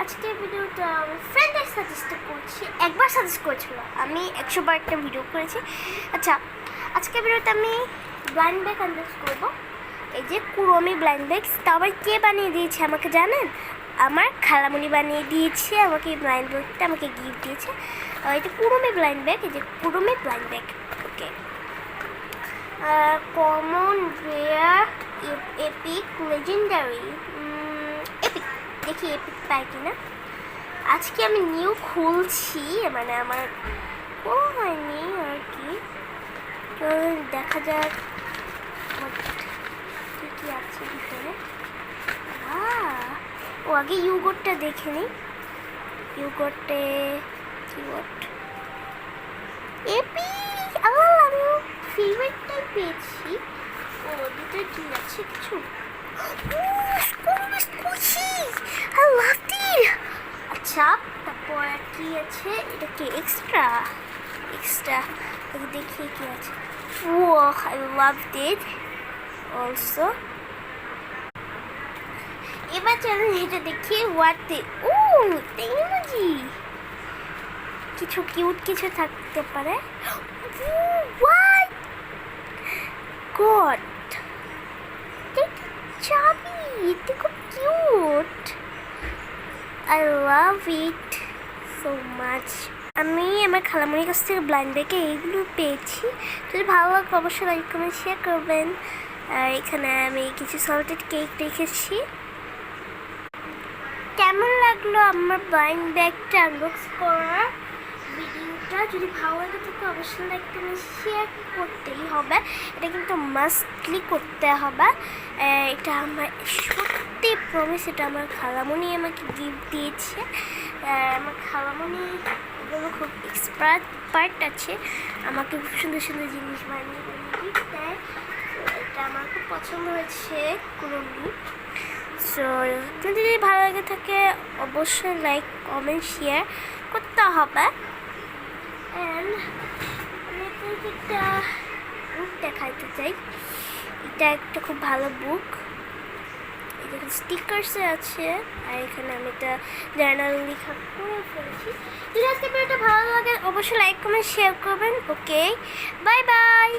আজকের ভিডিওটা আমার ফ্রেন্ডের সাজেস্ট করছি, একবার সাজেস্ট করেছিল, আমি 100বার একটা ভিডিও করেছি। আচ্ছা, আজকের ভিডিওতে আমি ব্লাইন্ড ব্যাগ আনবক্স করবো। এই যে কুরমি ব্লাইন্ড ব্যাগ, তা আবার কে বানিয়ে দিয়েছে আমাকে জানেন? আমার খালামুনি বানিয়ে দিয়েছে আমাকে। এই ব্লাইন্ড ব্যাগটা আমাকে গিফট দিয়েছে। এটা কুরমি ব্লাইন্ড ব্যাগ, এই যে Kuromi blind bag. Okay, common, rare, epic, legendary. Epic, দেখি এপিক পাই কিনা। আজকে আমি নিউ খুলছি, মানে আমার কোনো হয়নি আর কি। তো দেখা যাক কী কী আছে ভিতরে। ও আগে ইউগোটটা দেখে নিই। ইউগোটে কিওয়ার্ড এপিক, আমি ফেভারিটটাই পেয়েছি। ও ভিতরে কি আছে কিছু? আচ্ছা, তারপর কি আছে? এটা কি এক্সট্রা? দেখি কি আছে। ও আই লাভড ইট অলসো। এবার চলুন এটা দেখি। ও ইমোজি, কিছু কিউট কিছু থাকতে পারে। গড, চাবি, এটা খুব cute. I love it so much. আমি আমার খালামুনির কাছ থেকে ব্লাইন্ড ব্যাগে এইগুলো পেয়েছি। যদি ভালো লাগে অবশ্যই লাইক কমেন্ট শেয়ার করবেন। আর এখানে আমি কিছু সল্টেড কেক রেখেছি। কেমন লাগলো আমার ব্লাইন্ড ব্যাগটা আনবক্স করার ভিডিওটা? যদি ভালো লাগে থাকে অবশ্যই লাইক কমেন্ট শেয়ার করতেই হবে। এটা কিন্তু মাস্টলি করতে হবে। এটা আমার সত্যি প্রমিস, এটা আমার খালামুনি আমাকে গিফট দিয়েছে। আমার খালামুনি এগুলো খুব এক্সপার্ট আছে, আমাকে খুব সুন্দর সুন্দর জিনিস বানিয়ে গিফট দেয়। এটা আমার খুব পছন্দ হয়েছে কুরমি। সো যদি ভালো লাগে থাকে অবশ্যই লাইক কমেন্ট শেয়ার করতে হবে। অ্যান্ড আমি আপনাকে একটা বুক দেখাইতে চাই। এটা একটা খুব ভালো বুক। এখানে স্টিকার্সে আছে, আর এখানে আমি একটা জার্নাল লেখা করে ফেলেছি। যদি আজকে ভিডিওটা ভালো লাগে অবশ্যই লাইক কমেন্ট শেয়ার করবেন। ওকে, বাই বাই।